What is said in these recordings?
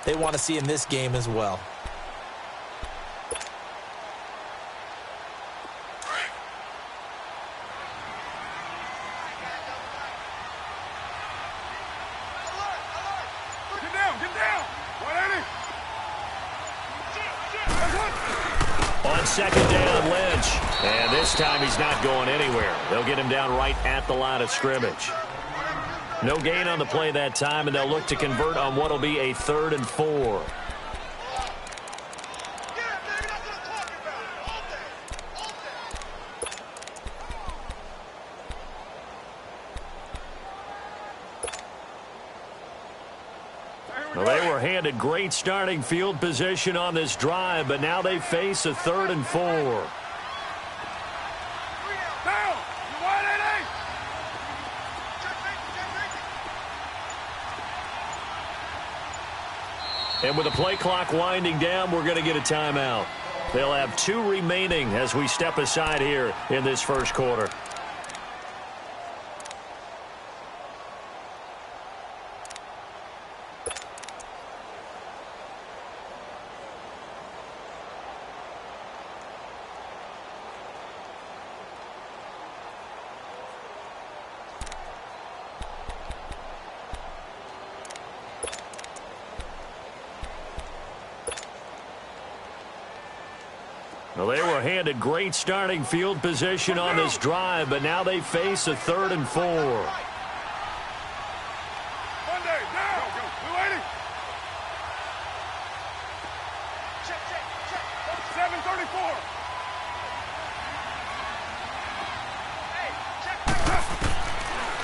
they want to see in this game as well. On second down, Lynch. And this time he's not going anywhere. They'll get him down right at the line of scrimmage. No gain on the play that time, and they'll look to convert on what will be a 3rd and 4. Well, they were handed great starting field position on this drive, but now they face a 3rd and 4. And with the play clock winding down, we're going to get a timeout. They'll have 2 remaining as we step aside here in this first quarter. Well, they were handed great starting field position on this drive, but now they face a 3rd and 4.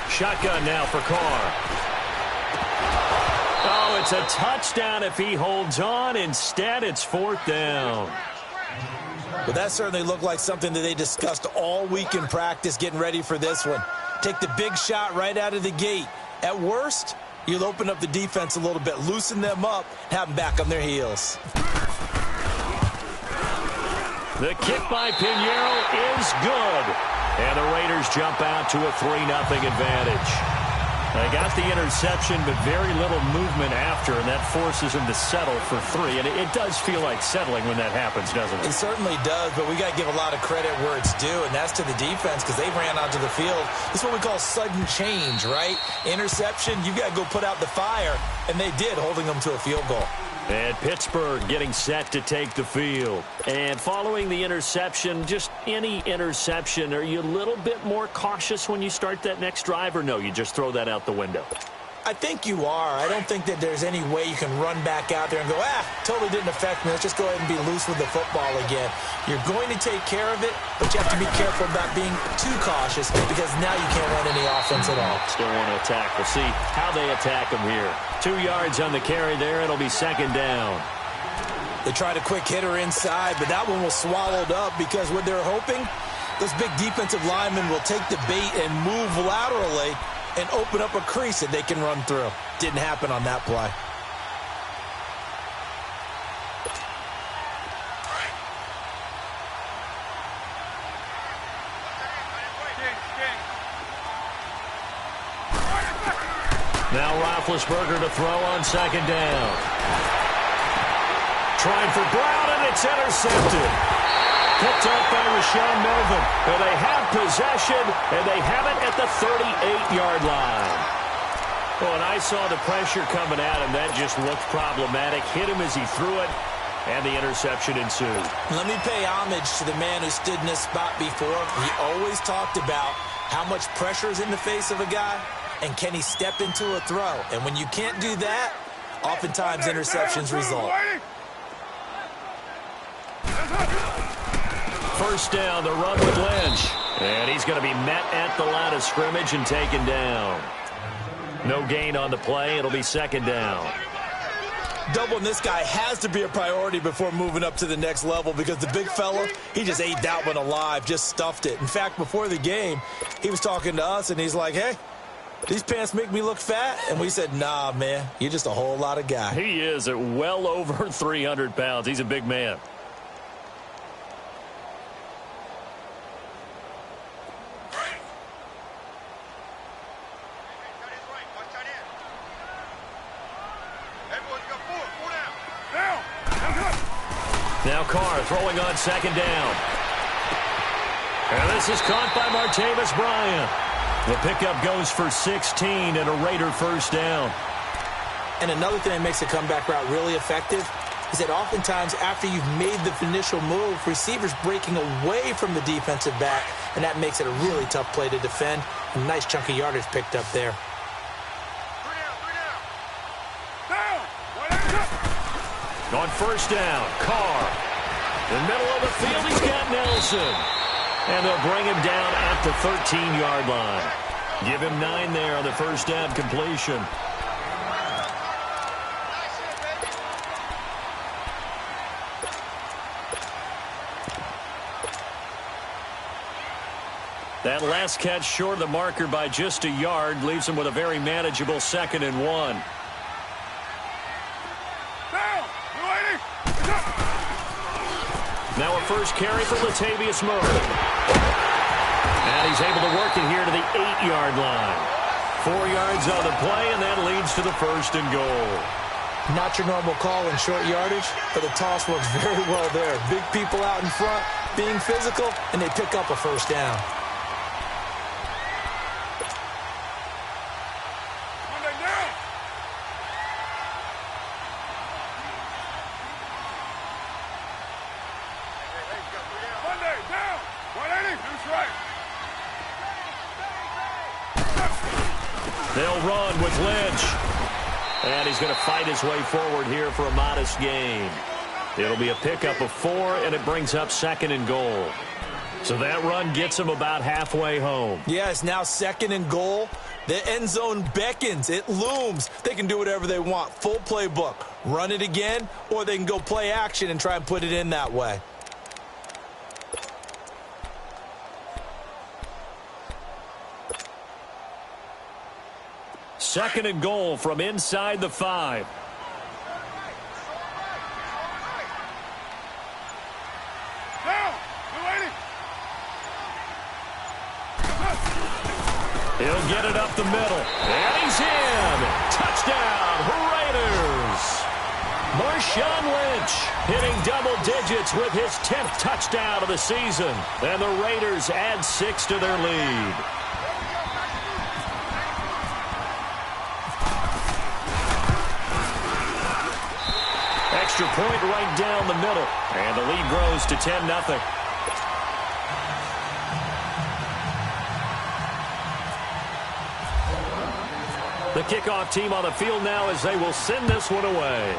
Shotgun now for Carr. Oh, it's a touchdown if he holds on. Instead, it's 4th down. But that certainly looked like something that they discussed all week in practice getting ready for this one. Take the big shot right out of the gate. At worst, you'll open up the defense a little bit, loosen them up, have them back on their heels. The kick by Pinheiro is good. And the Raiders jump out to a 3-0 advantage. They got the interception, but very little movement after, and that forces them to settle for 3. And it does feel like settling when that happens, doesn't it? It certainly does, but we got to give a lot of credit where it's due, and that's to the defense because they ran onto the field. This is what we call sudden change, right? Interception, you got to go put out the fire, and they did, holding them to a field goal. And Pittsburgh getting set to take the field. And following the interception, just any interception, are you a little bit more cautious when you start that next drive, or no, you just throw that out the window? I think you are. I don't think that there's any way you can run back out there and go, totally didn't affect me. Let's just go ahead and be loose with the football again. You're going to take care of it, but you have to be careful about being too cautious because now you can't run any offense at all. Still want to attack. We'll see how they attack them here. 2 yards on the carry there. It'll be 2nd down. They tried a quick hitter inside, but that one was swallowed up because what they're hoping, those big defensive linemen will take the bait and move laterally and open up a crease that they can run through. Didn't happen on that play. Now Roethlisberger to throw on 2nd down. Trying for Brown, and it's intercepted. Picked up by Rashawn Melvin. And they have possession, and they have it at the 38-yard line. Oh, and I saw the pressure coming at him. That just looked problematic. Hit him as he threw it, and the interception ensued. Let me pay homage to the man who stood in this spot before. He always talked about how much pressure is in the face of a guy, and can he step into a throw. And when you can't do that, oftentimes interceptions result. 1st down, the run with Lynch. And he's going to be met at the line of scrimmage and taken down. No gain on the play. It'll be 2nd down. Doubling this guy has to be a priority before moving up to the next level because the big fella, he just ate that one alive, just stuffed it. In fact, before the game, he was talking to us, and he's like, hey, these pants make me look fat? And we said, nah, man, you're just a whole lot of guy. He is at well over 300 pounds. He's a big man. Now Carr throwing on second down. And this is caught by Martavis Bryant. The pickup goes for 16 and a Raider first down. And another thing that makes the comeback route really effective is that oftentimes after you've made the initial move, receivers breaking away from the defensive back, and that makes it a really tough play to defend. A nice chunk of yardage picked up there. On first down, Carr. In the middle of the field, he's got Nelson. And they'll bring him down at the 13-yard line. Give him 9 there on the first down completion. That last catch short of the marker by just a yard leaves him with a very manageable 2nd and 1. Now a first carry for Latavius Murray. And he's able to work it here to the 8-yard line. 4 yards on the play, and that leads to the 1st and goal. Not your normal call in short yardage, but the toss works very well there. Big people out in front, being physical, and they pick up a first down. They'll run with Lynch. And he's going to fight his way forward here for a modest gain. It'll be a pickup of 4, and it brings up 2nd and goal. So that run gets him about halfway home. Yeah, it's now 2nd and goal. The end zone beckons. It looms. They can do whatever they want. Full playbook. Run it again, or they can go play action and try and put it in that way. Second and goal from inside the 5. He'll get it up the middle. And he's in. Touchdown, Raiders. Marshawn Lynch hitting double digits with his 10th touchdown of the season. And the Raiders add 6 to their lead. Extra point right down the middle. And the lead grows to 10-0. The kickoff team on the field now as they will send this one away.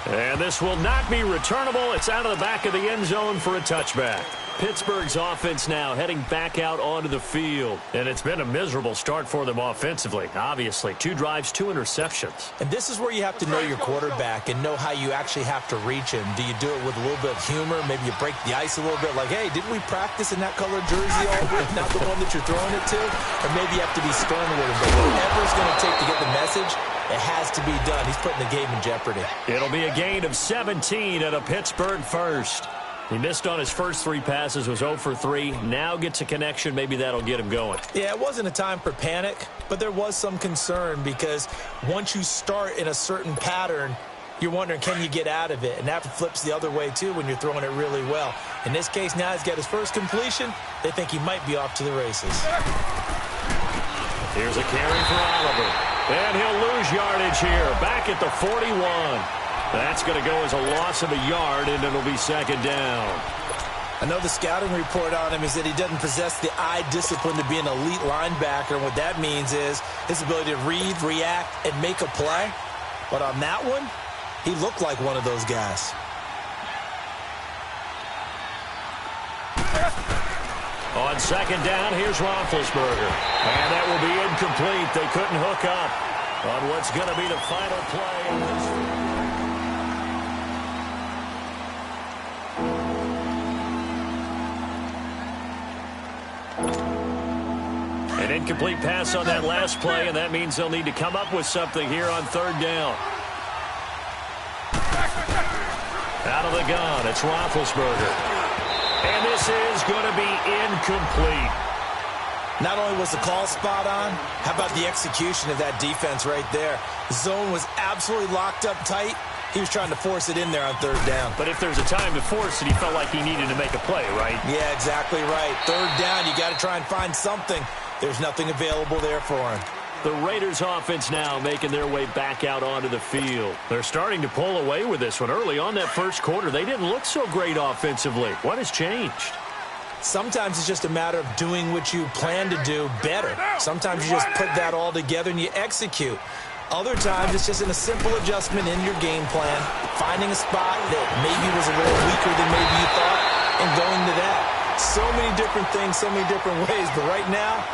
And this will not be returnable. It's out of the back of the end zone for a touchback. Pittsburgh's offense now heading back out onto the field. And it's been a miserable start for them offensively. Obviously, 2 drives, 2 interceptions. And this is where you have to know your quarterback and know how you actually have to reach him. Do you do it with a little bit of humor? Maybe you break the ice a little bit like, hey, didn't we practice in that colored jersey all week? Not the one that you're throwing it to? Or maybe you have to be stern with him. But whatever it's going to take to get the message, it has to be done. He's putting the game in jeopardy. It'll be a gain of 17 and a Pittsburgh first. He missed on his first 3 passes, was 0 for 3. Now gets a connection. Maybe that'll get him going. Yeah, it wasn't a time for panic, but there was some concern because once you start in a certain pattern, you're wondering, can you get out of it? And that flips the other way, too, when you're throwing it really well. In this case, now he's got his first completion. They think he might be off to the races. Here's a carry for Oliver. And he'll lose yardage here. Back at the 41. That's going to go as a loss of a yard, and it'll be 2nd down. I know the scouting report on him is that he doesn't possess the eye discipline to be an elite linebacker. And what that means is his ability to read, react, and make a play. But on that one, he looked like one of those guys. On 2nd down, here's Roethlisberger. And that will be incomplete. They couldn't hook up on what's going to be the final play of this. An incomplete pass on that last play, and that means they'll need to come up with something here on 3rd down. Out of the gun, it's Roethlisberger. And this is going to be incomplete. Not only was the call spot on, how about the execution of that defense right there? The zone was absolutely locked up tight. He was trying to force it in there on third down. But if there's a time to force it, he felt like he needed to make a play, right? Yeah, exactly right. Third down, you got to try and find something. There's nothing available there for him. The Raiders offense now making their way back out onto the field. They're starting to pull away with this one. Early on that first quarter, they didn't look so great offensively. What has changed? Sometimes it's just a matter of doing what you plan to do better. Sometimes you just put that all together and you execute. Other times it's just in a simple adjustment in your game plan, finding a spot that maybe was a little weaker than maybe you thought, and going to that. So many different things, so many different ways, but right now,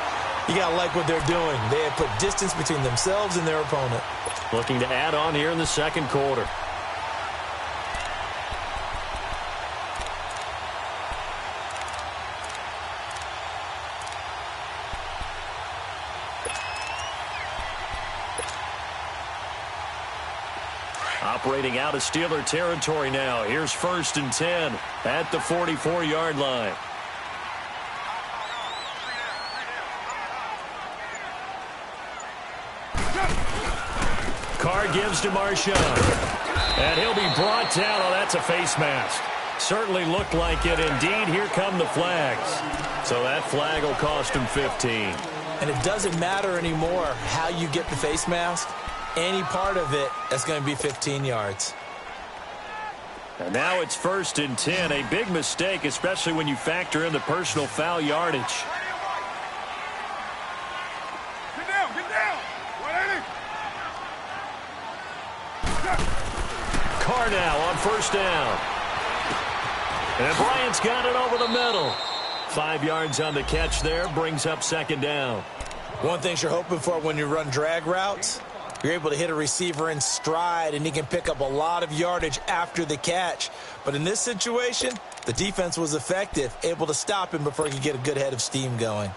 you got to like what they're doing. They have put distance between themselves and their opponent. Looking to add on here in the second quarter. Operating out of Steeler territory now. Here's 1st and 10 at the 44-yard line. Carr gives to Marshawn. And he'll be brought down. Oh, that's a face mask. Certainly looked like it. Indeed, here come the flags. So that flag will cost him 15. And it doesn't matter anymore how you get the face mask. Any part of it, that's going to be 15 yards. And now it's 1st and 10. A big mistake, especially when you factor in the personal foul yardage. Get down, get down. 180. Carr now on 1st down. And Bryant's got it over the middle. 5 yards on the catch there, brings up 2nd down. One thing you're hoping for when you run drag routes, you're able to hit a receiver in stride, and he can pick up a lot of yardage after the catch. But in this situation, the defense was effective, able to stop him before he could get a good head of steam going.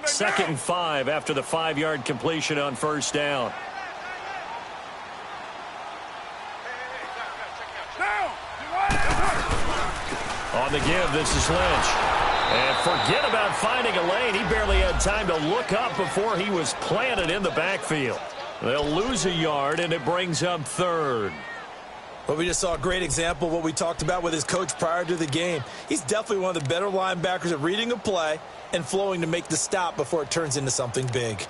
2nd and 5 after the 5-yard completion on 1st down. On the give, this is Lynch. And forget about finding a lane. He barely had time to look up before he was planted in the backfield. They'll lose a yard, and it brings up 3rd. Well, we just saw a great example of what we talked about with his coach prior to the game. He's definitely one of the better linebackers at reading a play and flowing to make the stop before it turns into something big.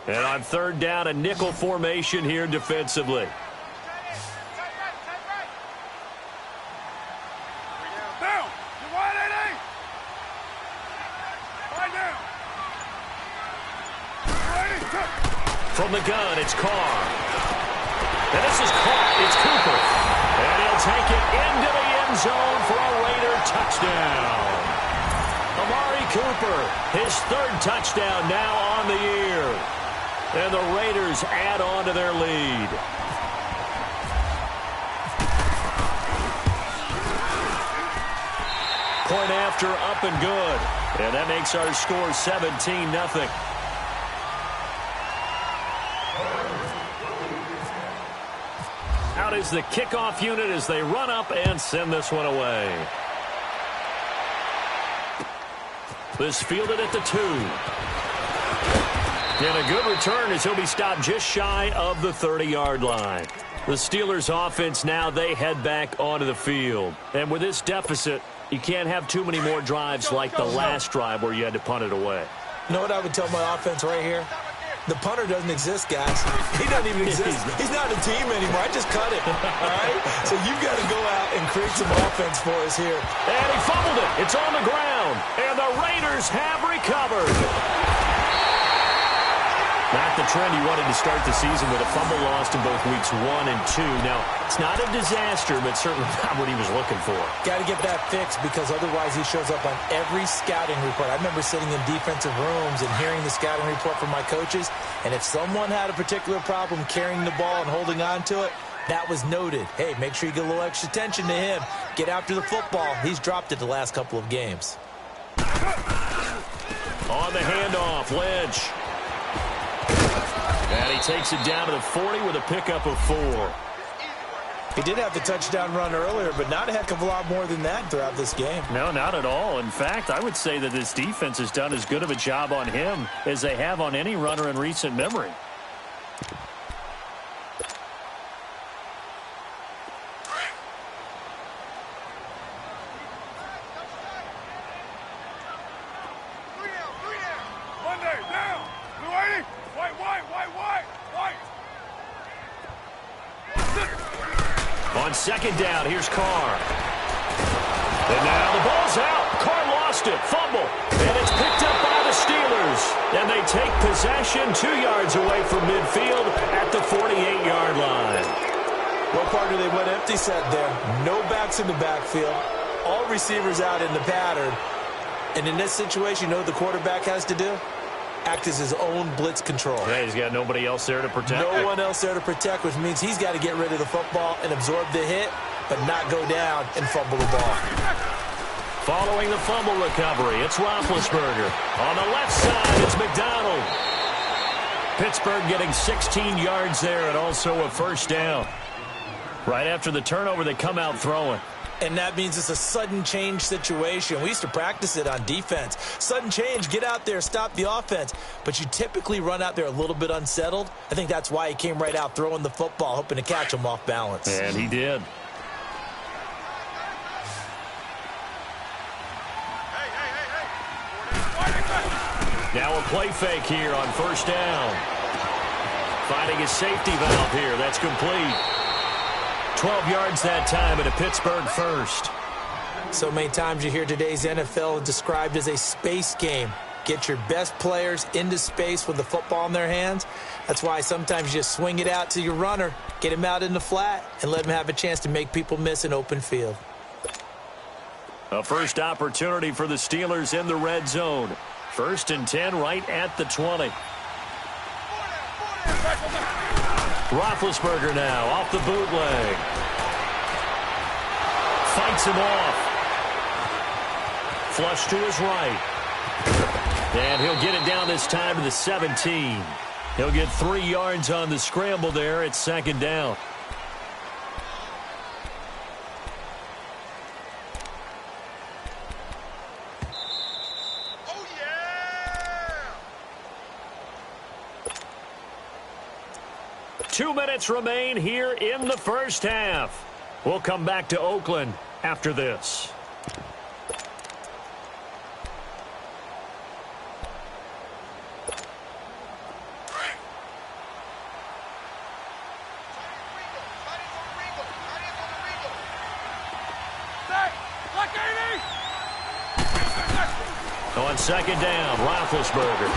And on 3rd down, a nickel formation here defensively. From the gun, it's Carr. And this is caught. It's Cooper. And he'll take it into the end zone for a Raider touchdown. Amari Cooper, his 3rd touchdown now on the year. And the Raiders add on to their lead. Point after, up and good. And that makes our score 17-0. Out is the kickoff unit as they run up and send this one away. This fielded at the 2. And a good return as he'll be stopped just shy of the 30-yard line. The Steelers offense now, they head back onto the field. And with this deficit, you can't have too many more drives like the last drive where you had to punt it away. You know what I would tell my offense right here? The punter doesn't exist, guys. He doesn't even exist. He's not a team anymore. I just cut it, all right? So you've got to go out and create some offense for us here. And he fumbled it. It's on the ground. And the Raiders have recovered. Not the trend he wanted to start the season with a fumble lost in both weeks 1 and 2. Now, it's not a disaster, but certainly not what he was looking for. Got to get that fixed because otherwise he shows up on every scouting report. I remember sitting in defensive rooms and hearing the scouting report from my coaches, and if someone had a particular problem carrying the ball and holding on to it, that was noted. Hey, make sure you get a little extra attention to him. Get after the football. He's dropped it the last couple of games. On the handoff, Lynch. And he takes it down to the 40 with a pickup of 4. He did have the touchdown run earlier, but not a heck of a lot more than that throughout this game. No, not at all. In fact, I would say that this defense has done as good of a job on him as they have on any runner in recent memory. On second down, here's Carr. And now the ball's out. Carr lost it. Fumble. And it's picked up by the Steelers. And they take possession 2 yards away from midfield at the 48-yard line. Well, partner, they went empty set there. No backs in the backfield. All receivers out in the pattern. And in this situation, you know what the quarterback has to do? Act as his own blitz control. Yeah, he's got nobody else there to protect. No one else there to protect, which means he's got to get rid of the football and absorb the hit, but not go down and fumble the ball. Following the fumble recovery, it's Roethlisberger. On the left side, it's McDonald. Pittsburgh getting 16 yards there and also a first down. Right after the turnover, they come out throwing. And that means it's a sudden change situation. We used to practice it on defense. Sudden change, get out there, stop the offense. But you typically run out there a little bit unsettled. I think that's why he came right out throwing the football, hoping to catch him off balance. And he did. Now a play fake here on first down. Finding a safety valve here. That's complete. 12 yards that time and a Pittsburgh first. So many times you hear today's NFL described as a space game. Get your best players into space with the football in their hands. That's why sometimes you just swing it out to your runner, get him out in the flat, and let him have a chance to make people miss an open field. A first opportunity for the Steelers in the red zone. 1st and 10 right at the 20. Roethlisberger now off the bootleg. Fights him off. Flush to his right. And he'll get it down this time to the 17. He'll get 3 yards on the scramble there. It's second down. Oh, yeah! 2 minutes remain here in the first half. We'll come back to Oakland after this. On second down, Roethlisberger.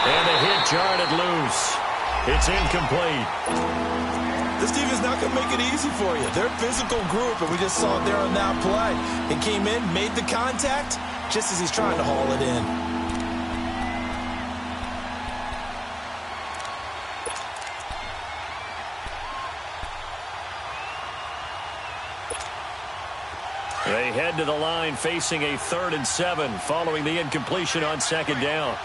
And the hit jarred it loose. It's incomplete. This defense is not going to make it easy for you. They're a physical group, and we just saw it there on that play. It came in, made the contact, just as he's trying to haul it in. They head to the line facing a 3rd and 7 following the incompletion on second down.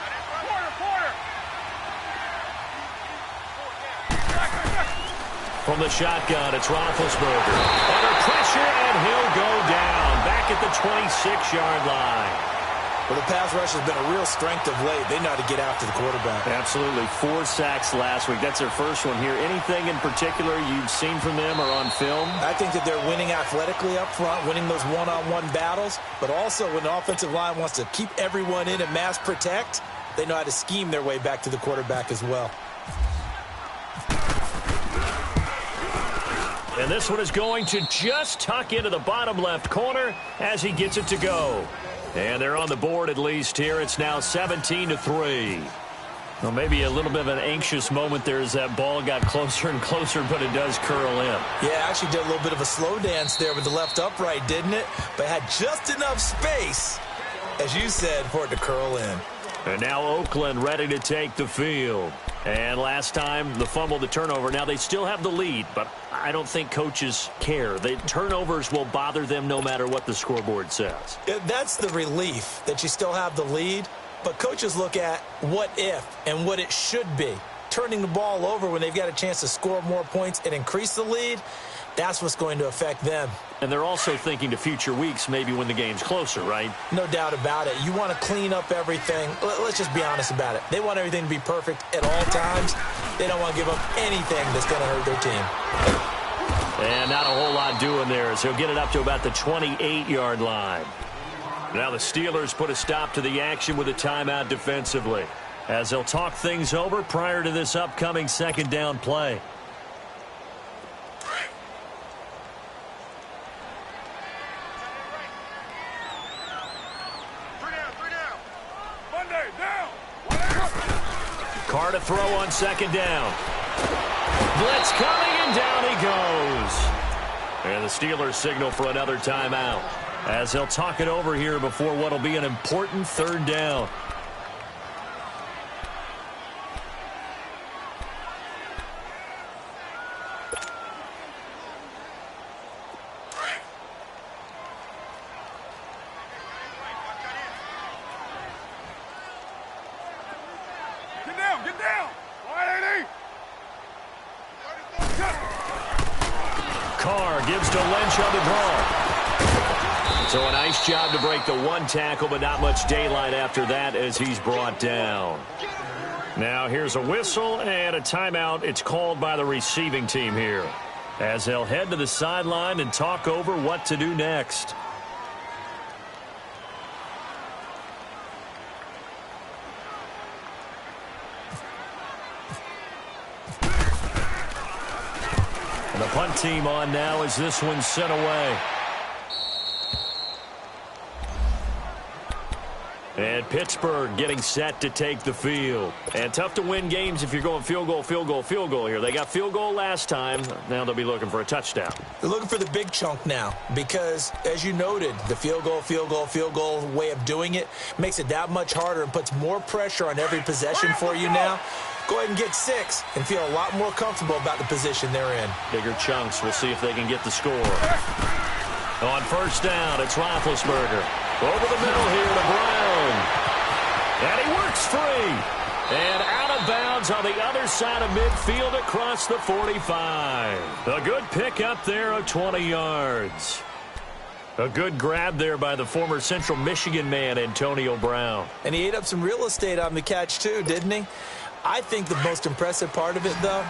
From the shotgun, it's Roethlisberger. Under pressure, and he'll go down back at the 26-yard line. Well, the pass rush has been a real strength of late. They know how to get after the quarterback. Absolutely. 4 sacks last week. That's their first one here. Anything in particular you've seen from them or on film? I think that they're winning athletically up front, winning those one-on-one battles, but also when the offensive line wants to keep everyone in and mass protect, they know how to scheme their way back to the quarterback as well. And this one is going to just tuck into the bottom left corner as he gets it to go. And they're on the board at least here. It's now 17-3. Well, maybe a little bit of an anxious moment there as that ball got closer and closer, but it does curl in. Yeah, actually did a little bit of a slow dance there with the left upright, didn't it? But had just enough space, as you said, for it to curl in. And now Oakland ready to take the field. And last time, the fumble, the turnover. Now they still have the lead, but I don't think coaches care. The turnovers will bother them no matter what the scoreboard says. That's the relief that you still have the lead. But coaches look at what if and what it should be. Turning the ball over when they've got a chance to score more points and increase the lead, That's what's going to affect them. And they're also thinking to future weeks, maybe when the game's closer, right? No doubt about it. You want to clean up everything. Let's just be honest about it. They want everything to be perfect at all times. They don't want to give up anything that's going to hurt their team. And not a whole lot doing there, so he'll get it up to about the 28-yard line. Now the Steelers put a stop to the action with a timeout defensively, as they'll talk things over prior to this upcoming second down play. Carr to throw on second down. Blitz coming, and down he goes. And the Steelers signal for another timeout, as they'll talk it over here before what will be an important third down. Get down! 180! Carr gives to Lynch on the draw. So a nice job to break the one tackle, but not much daylight after that as he's brought down. Now here's a whistle and a timeout. It's called by the receiving team here, as they'll head to the sideline and talk over what to do next. And the punt team on now as this one's sent away. And Pittsburgh getting set to take the field. And tough to win games if you're going field goal, field goal, field goal here. They got field goal last time. Now they'll be looking for a touchdown. They're looking for the big chunk now because, as you noted, the field goal way of doing it makes it that much harder and puts more pressure on every possession for you now. Go ahead and get 6 and feel a lot more comfortable about the position they're in. Bigger chunks. We'll see if they can get the score. On first down, it's Roethlisberger. Over the middle here to Brown. And he works free. And out of bounds on the other side of midfield across the 45. A good pickup there of 20 yards. A good grab there by the former Central Michigan man, Antonio Brown. And he ate up some real estate on the catch, too, didn't he? I think the most impressive part of it, though,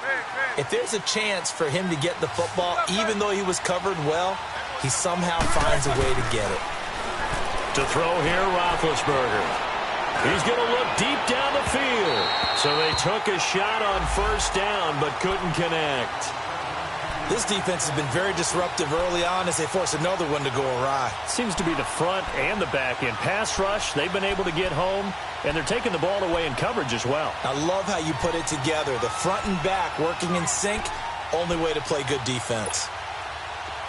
if there's a chance for him to get the football, even though he was covered well, he somehow finds a way to get it. To throw here, Roethlisberger. He's going to look deep down the field. So they took a shot on first down, but couldn't connect. This defense has been very disruptive early on as they force another one to go awry. Seems to be the front and the back end. Pass rush, they've been able to get home, and they're taking the ball away in coverage as well. I love how you put it together. The front and back working in sync, only way to play good defense.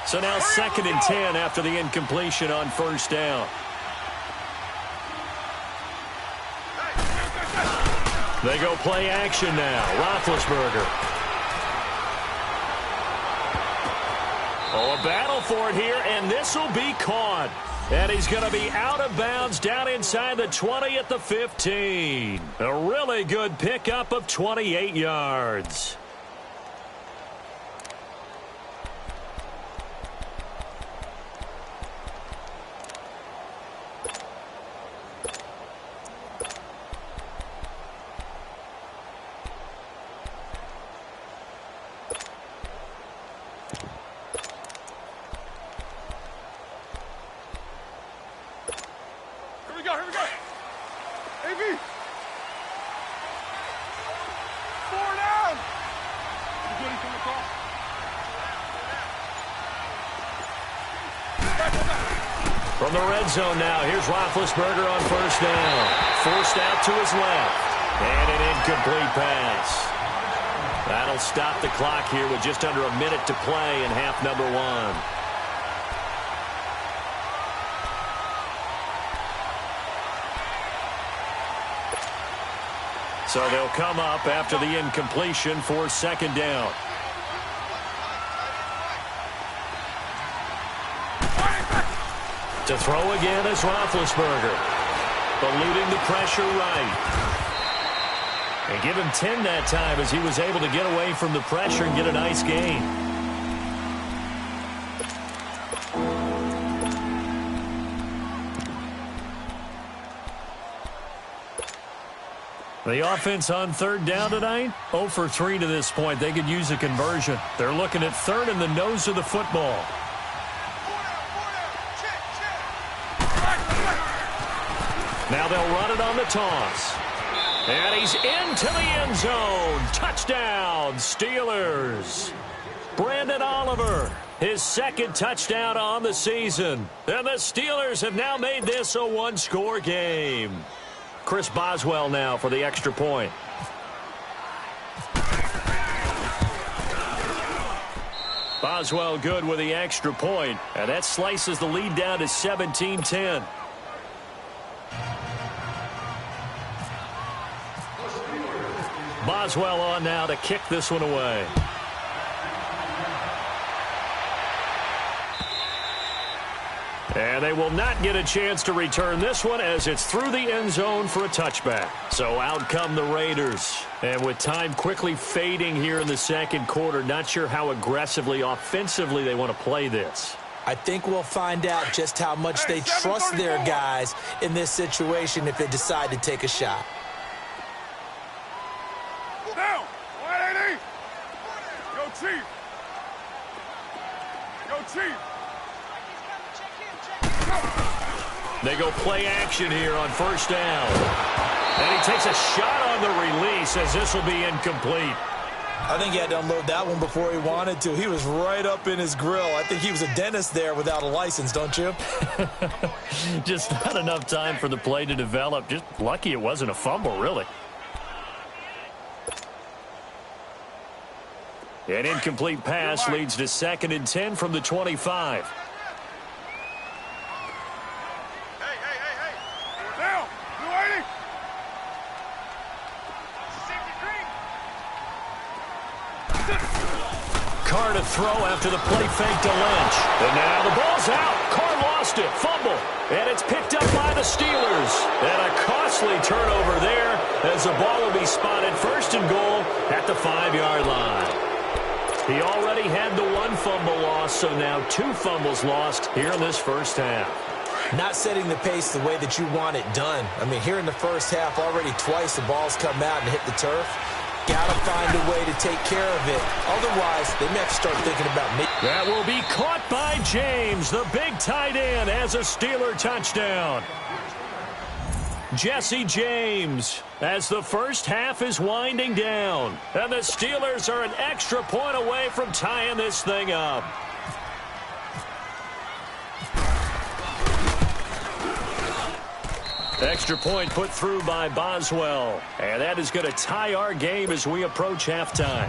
So now 2nd and 10 after the incompletion on first down. They go play action now. Roethlisberger. Oh, a battle for it here, and this will be caught. And he's going to be out of bounds down inside the 20 at the 15. A really good pickup of 28 yards. Here we go. AB. 4 down. You good from the call? From the red zone now, here's Roethlisberger on first down. Forced out to his left. And an incomplete pass. That'll stop the clock here with just under a minute to play in half number 1. So they'll come up after the incompletion for second down. To throw again is Roethlisberger. Eluding the pressure right. And give him 10 that time as he was able to get away from the pressure and get a nice gain. The offense on third down tonight, 0 for 3 to this point. They could use a conversion. They're looking at third in the nose of the football. Now they'll run it on the toss. And he's into the end zone. Touchdown, Steelers. Brandon Oliver, his second touchdown on the season. And the Steelers have now made this a one-score game. Chris Boswell now for the extra point. Boswell good with the extra point, and that slices the lead down to 17-10. Boswell on now to kick this one away. And they will not get a chance to return this one as it's through the end zone for a touchback. So out come the Raiders. And with time quickly fading here in the second quarter, not sure how aggressively, offensively they want to play this. I think we'll find out just how much they trust their guys in this situation if they decide to take a shot. Down! 180! Go, Chief! Go, Chief! They go play action here on first down. And he takes a shot on the release as this will be incomplete. I think he had to unload that one before he wanted to. He was right up in his grill. I think he was a dentist there without a license, don't you? Just not enough time for the play to develop. Just lucky it wasn't a fumble, really. An incomplete pass leads to 2nd and 10 from the 25. Carr to throw after the play fake to Lynch. And now the ball's out. Carr lost it. Fumble. And it's picked up by the Steelers. And a costly turnover there as the ball will be spotted first and goal at the 5-yard line. He already had the 1 fumble loss, so now 2 fumbles lost here in this first half. Not setting the pace the way that you want it done. I mean, here in the first half, already twice the ball's come out and hit the turf. Got to find a way to take care of it. Otherwise, they may have to start thinking about me. That will be caught by James, the big tight end, as a Steeler touchdown. Jesse James, as the first half is winding down. And the Steelers are an extra point away from tying this thing up. Extra point put through by Boswell. And that is going to tie our game as we approach halftime.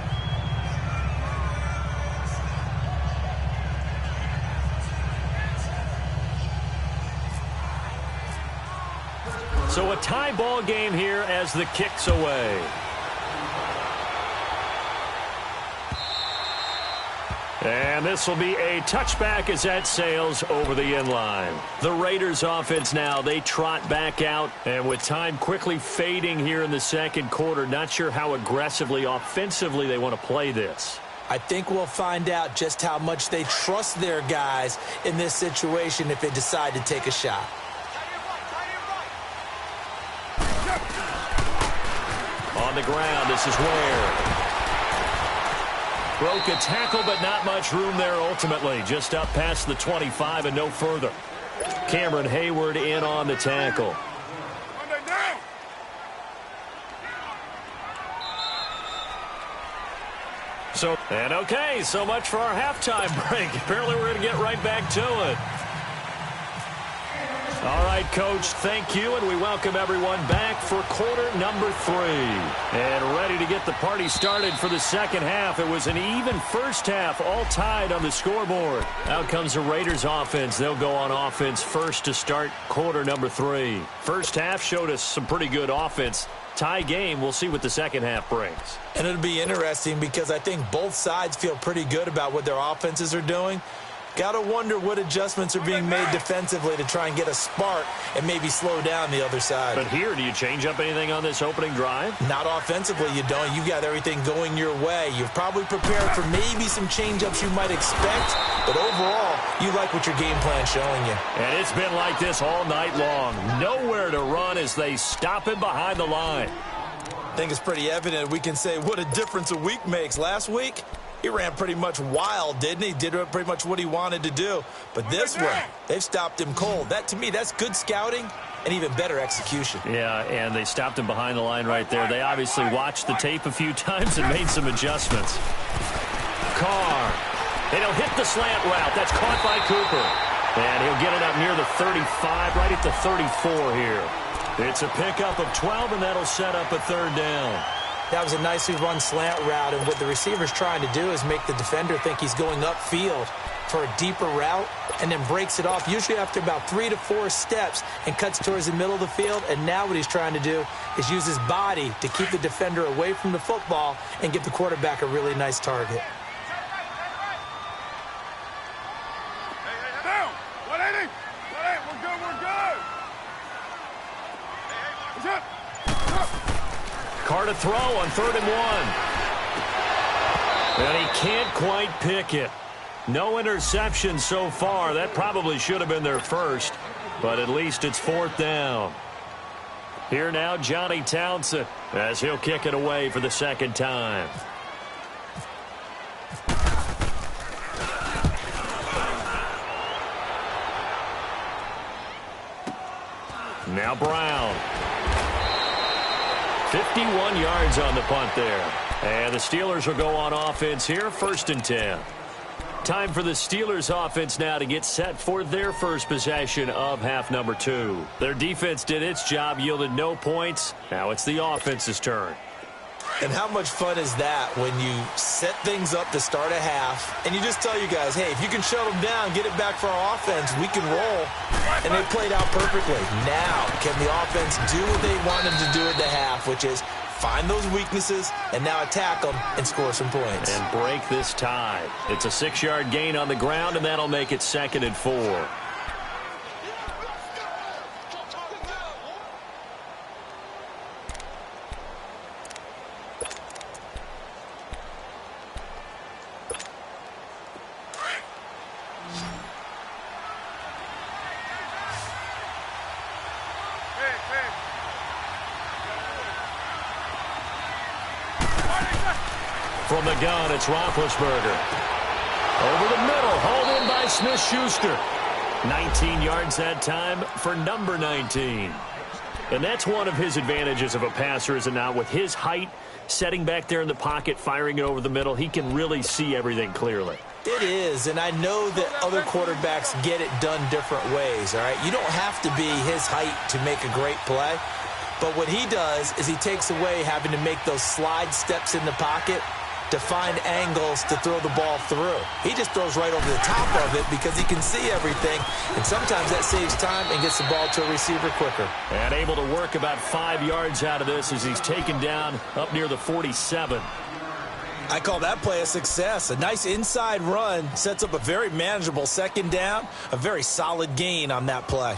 So a tie ball game here as the kick's away. And this will be a touchback as that sails over the end line. The Raiders offense now, they trot back out. And with time quickly fading here in the second quarter, not sure how aggressively, offensively they want to play this. I think we'll find out just how much they trust their guys in this situation if they decide to take a shot. On the ground, this is Ware. Broke a tackle, but not much room there ultimately. Just up past the 25 and no further. Cameron Hayward in on the tackle. Okay, so much for our halftime break. Apparently we're going to get right back to it. All right, Coach, thank you, and we welcome everyone back for quarter number 3. And ready to get the party started for the second half. It was an even first half, all tied on the scoreboard. Out comes the Raiders offense. They'll go on offense first to start quarter number 3. First half showed us some pretty good offense. Tie game, we'll see what the second half brings. And it'll be interesting because I think both sides feel pretty good about what their offenses are doing. Gotta wonder what adjustments are being made defensively to try and get a spark and maybe slow down the other side. But here, do you change up anything on this opening drive? Not offensively, you don't. You got everything going your way. You've probably prepared for maybe some change-ups you might expect, but overall, you like what your game plan's showing you. And it's been like this all night long. Nowhere to run as they stop him behind the line. I think it's pretty evident we can say what a difference a week makes. Last week, he ran pretty much wild, didn't he? Did pretty much what he wanted to do. But this one, they've stopped him cold. That, to me, that's good scouting and even better execution. Yeah, and they stopped him behind the line right there. They obviously watched the tape a few times and made some adjustments. Carr. And he'll hit the slant route. That's caught by Cooper. And he'll get it up near the 35, right at the 34 here. It's a pickup of 12, and that'll set up a third down. That was a nicely run slant route, and what the receiver's trying to do is make the defender think he's going upfield for a deeper route and then breaks it off, usually after about 3 to 4 steps, and cuts towards the middle of the field. And now what he's trying to do is use his body to keep the defender away from the football and give the quarterback a really nice target. Down. 180. 180. We're good. We're good. What's up? Carr to throw on 3rd and 1. And he can't quite pick it. No interception so far. That probably should have been their first, but at least it's 4th down. Here now, Johnny Townsend, as he'll kick it away for the second time. Now Brown. 51 yards on the punt there. And the Steelers will go on offense here, 1st and 10. Time for the Steelers offense now to get set for their first possession of half number 2. Their defense did its job, yielded no points. Now it's the offense's turn. And how much fun is that when you set things up to start a half and you just tell you guys, hey, if you can shut them down, get it back for our offense, we can roll. And they played out perfectly. Now, can the offense do what they wanted to do at the half, which is find those weaknesses and now attack them and score some points. And break this tie. It's a 6-yard gain on the ground, and that'll make it 2nd and 4. From the gun, it's Roethlisberger. Over the middle, hauled in by Smith-Schuster. 19 yards that time for number 19. And that's one of his advantages of a passer, is it not? With his height, setting back there in the pocket, firing it over the middle, he can really see everything clearly. It is, and I know that other quarterbacks get it done different ways, all right? You don't have to be his height to make a great play. But what he does is he takes away having to make those slide steps in the pocket to find angles to throw the ball through. He just throws right over the top of it because he can see everything, and sometimes that saves time and gets the ball to a receiver quicker. And able to work about 5 yards out of this as he's taken down up near the 47. I call that play a success. A nice inside run sets up a very manageable 2nd down, a very solid gain on that play.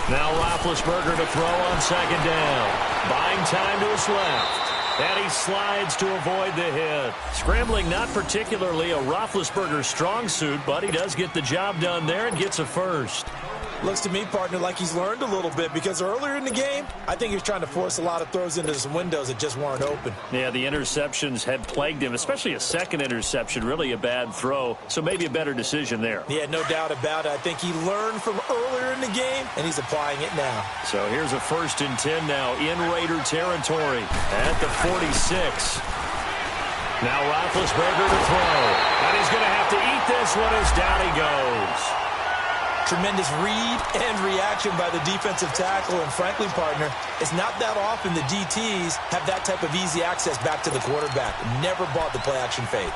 Now Roethlisberger to throw on 2nd down. Buying time to his left. And he slides to avoid the hit. Scrambling not particularly a Roethlisberger strong suit, but he does get the job done there and gets a first. Looks to me, partner, like he's learned a little bit, because earlier in the game, I think he was trying to force a lot of throws into some windows that just weren't open. Yeah, the interceptions had plagued him, especially a second interception, really a bad throw, so maybe a better decision there. Yeah, no doubt about it. I think he learned from earlier in the game, and he's applying it now. So here's a 1st and 10 now in Raider territory at the 46. Now Roethlisberger to throw, and he's going to have to eat this one as down he goes. Tremendous read and reaction by the defensive tackle, and frankly, partner, it's not that often the DTs have that type of easy access back to the quarterback. Never bought the play-action fake.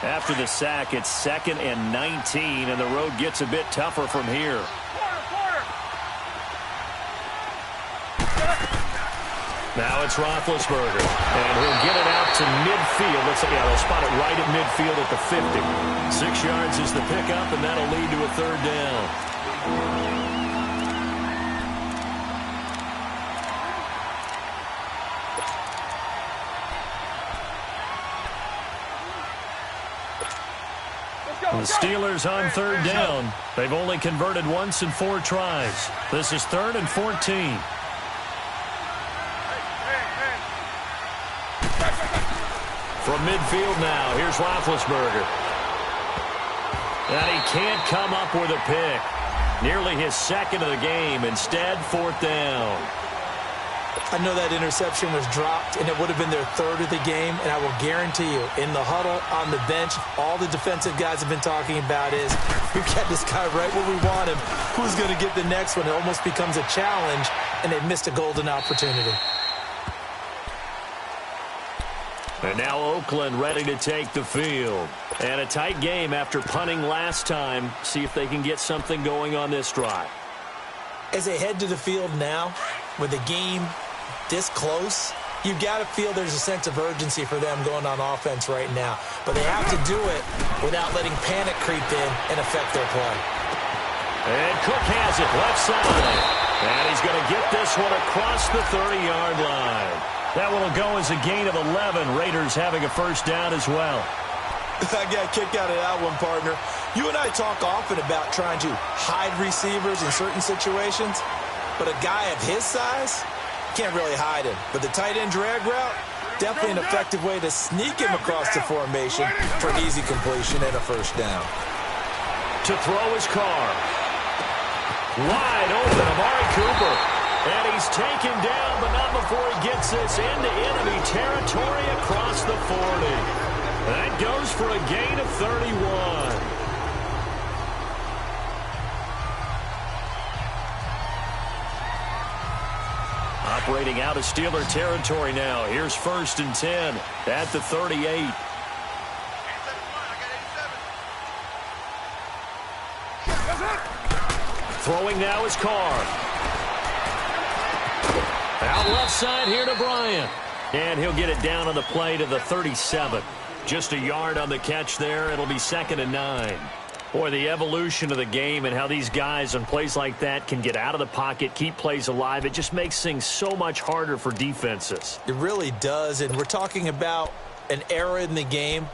After the sack, it's 2nd and 19, and the road gets a bit tougher from here. Now it's Roethlisberger, and he'll get it out to midfield. Looks like they'll spot it right at midfield at the 50. 6 yards is the pickup, and that'll lead to a 3rd down. The Steelers on 3rd down. They've only converted once in 4 tries. This is 3rd and 14. From midfield now, here's Roethlisberger. And he can't come up with a pick. Nearly his 2nd of the game. Instead, 4th down. I know that interception was dropped, and it would have been their 3rd of the game, and I will guarantee you, in the huddle, on the bench, all the defensive guys have been talking about is, we've got this guy right where we want him. Who's going to get the next one? It almost becomes a challenge, and they've missed a golden opportunity. And now Oakland ready to take the field. And a tight game after punting last time. See if they can get something going on this drive. As they head to the field now, with the game this close, you've got to feel there's a sense of urgency for them going on offense right now. But they have to do it without letting panic creep in and affect their play. And Cook has it left side. And he's going to get this one across the 30-yard line. That one will go as a gain of 11. Raiders having a 1st down as well. I got a kick out of that one, partner. You and I talk often about trying to hide receivers in certain situations, but a guy of his size can't really hide him. But the tight end drag route, definitely an effective way to sneak him across the formation for an easy completion and a 1st down. To throw his car. Wide open, Amari Cooper. And he's taken down, but not before he gets this into enemy territory across the 40. That goes for a gain of 31. Operating out of Steeler territory now. Here's 1st and 10 at the 38. Throwing now is Carr. Out left side here to Bryant. And he'll get it down on the play to the 37. Just a yard on the catch there. It'll be 2nd and 9. Boy, the evolution of the game and how these guys on plays like that can get out of the pocket, keep plays alive, it just makes things so much harder for defenses. It really does, and we're talking about an era in the game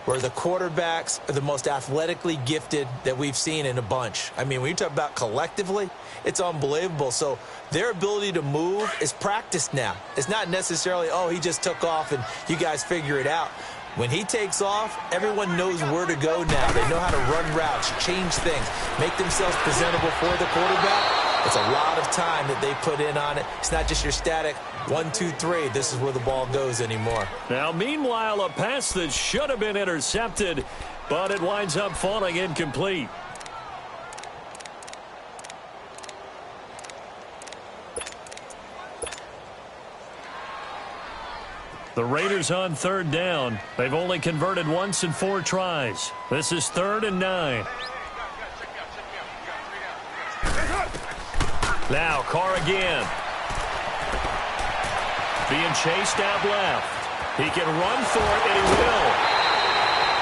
where the quarterbacks are the most athletically gifted that we've seen in a bunch. I mean, when you talk about collectively, it's unbelievable. So their ability to move is practiced now. It's not necessarily, oh, he just took off and you guys figure it out. When he takes off, everyone knows where to go now. They know how to run routes, change things, make themselves presentable for the quarterback. It's a lot of time that they put in on it. It's not just your static 1, 2, 3. This is where the ball goes anymore. Now, meanwhile, a pass that should have been intercepted, but it winds up falling incomplete. The Raiders on 3rd down. They've only converted once in 4 tries. This is 3rd and 9. Now Carr again. Being chased out left. He can run for it, and he will.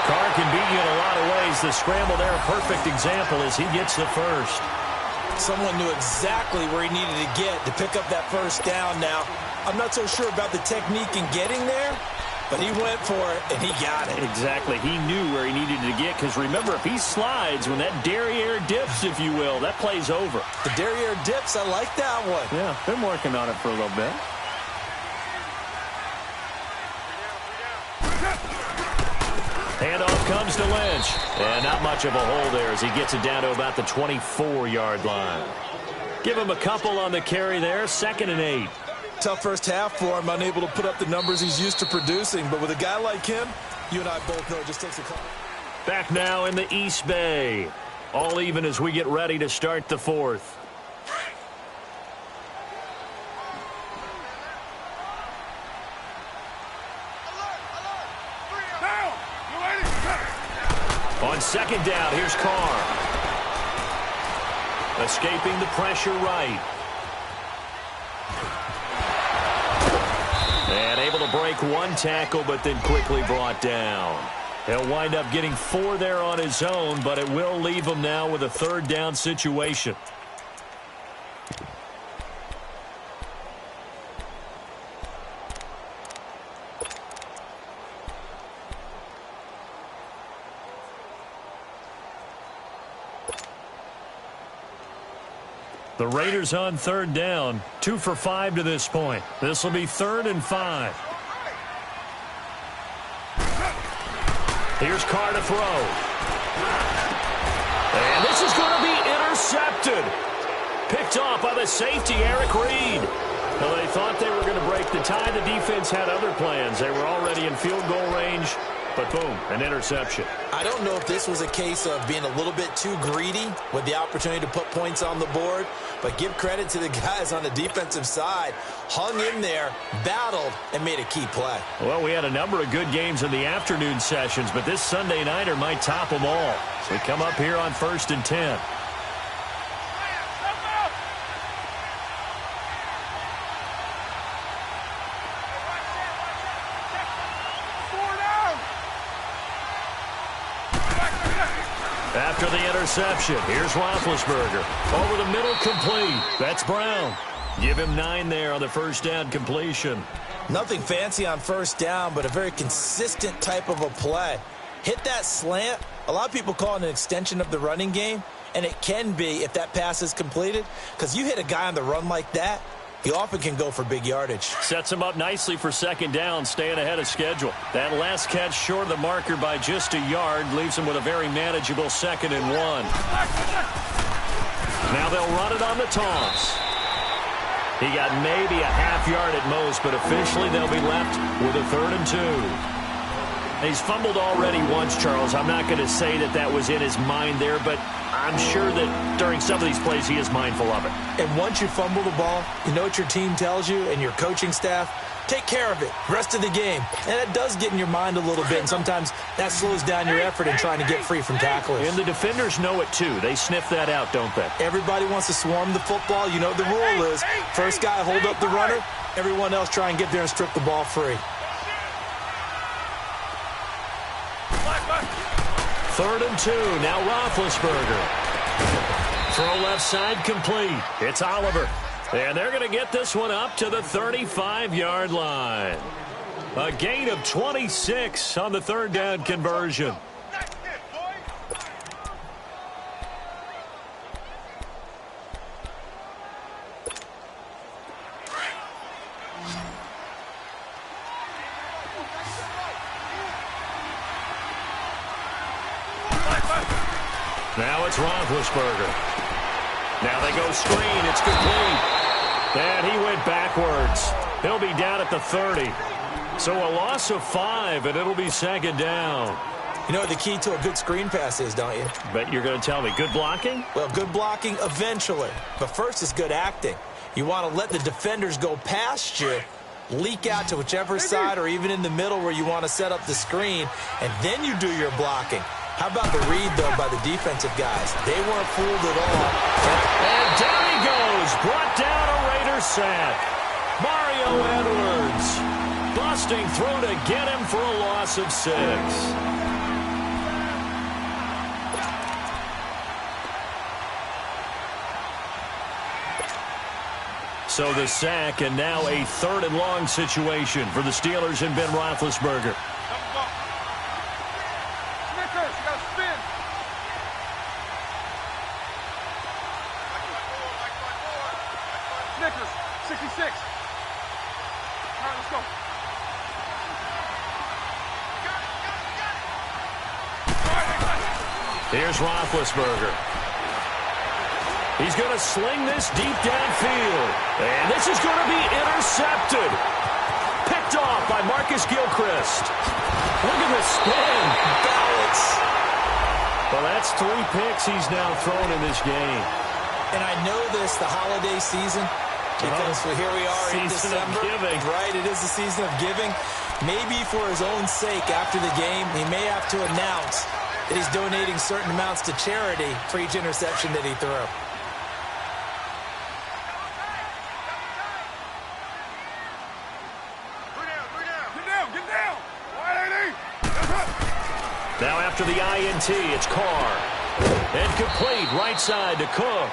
Carr can beat you in a lot of ways. The scramble there, a perfect example as he gets the 1st. Someone knew exactly where he needed to get to pick up that 1st down now. I'm not so sure about the technique in getting there, but he went for it, and he got it. Exactly. He knew where he needed to get, because remember, if he slides, when that derriere dips, if you will, that play's over. The derriere dips, I like that one. Yeah, been working on it for a little bit. Handoff comes to Lynch. And not much of a hole there as he gets it down to about the 24-yard line. Give him a couple on the carry there, 2nd and 8. Tough first half for him, unable to put up the numbers he's used to producing. But with a guy like him, you and I both know it just takes a couple. Back now in the East Bay. All even as we get ready to start the 4th. On second down, here's Carr. Escaping the pressure right. And able to break one tackle, but then quickly brought down. He'll wind up getting 4 there on his own, but it will leave him now with a third down situation. The Raiders on third down, 2 for 5 to this point. This will be 3rd and 5. Here's Carr to throw. And this is going to be intercepted. Picked off by the safety, Eric Reed. Well, they thought they were going to break the tie. The defense had other plans. They were already in field goal range, but boom, an interception. I don't know if this was a case of being a little bit too greedy with the opportunity to put points on the board, but give credit to the guys on the defensive side. Hung in there, battled, and made a key play. Well, we had a number of good games in the afternoon sessions, but this Sunday nighter might top them all. So we come up here on 1st and 10. After the interception, here's Roethlisberger. Over the middle, complete. That's Brown. Give him 9 there on the first down completion. Nothing fancy on first down, but a very consistent type of a play. Hit that slant. A lot of people call it an extension of the running game, and it can be if that pass is completed, because you hit a guy on the run like that, he often can go for big yardage. Sets him up nicely for second down, staying ahead of schedule. That last catch short of the marker by just a yard leaves him with a very manageable 2nd and 1. Now they'll run it on the toss. He got maybe a half yard at most, but officially they'll be left with a 3rd and 2. He's fumbled already once, Charles. I'm not going to say that that was in his mind there, but I'm sure that during some of these plays he is mindful of it. And once you fumble the ball, you know what your team tells you and your coaching staff? Take care of it rest of the game. And it does get in your mind a little bit, and sometimes that slows down your effort in trying to get free from tacklers. And the defenders know it too. They sniff that out, don't they? Everybody wants to swarm the football. You know the rule is first guy hold up the runner, everyone else try and get there and strip the ball free. 3rd and 2, now Roethlisberger. Throw left side complete. It's Oliver. And they're going to get this one up to the 35-yard line. A gain of 26 on the 3rd down conversion. Now it's Roethlisberger. Now they go screen. It's complete. And he went backwards. He'll be down at the 30. So a loss of 5, and it'll be 2nd down. You know what the key to a good screen pass is, don't you? But you're going to tell me, good blocking? Well, good blocking eventually. But first is good acting. You want to let the defenders go past you, leak out to whichever side or even in the middle where you want to set up the screen, and then you do your blocking. How about the read, though, by the defensive guys? They weren't fooled at all. And down he goes. Brought down a Raider sack. Mario Edwards busting through to get him for a loss of 6. So the sack, and now a 3rd and long situation for the Steelers and Ben Roethlisberger. Snickers, 66. All right, let's go. Here's Roethlisberger. He's going to sling this deep downfield. And this is going to be intercepted. Picked off by Marcus Gilchrist. Look at the spin. Balance. Well, that's 3 picks he's now thrown in this game. And I know this, the holiday season, because here we are in Season of December. giving. Right, it is the season of giving. Maybe for his own sake after the game, he may have to announce that he's donating certain amounts to charity for each interception that he threw. Get down. Now after the INT, it's Carr. And complete right side to Cook.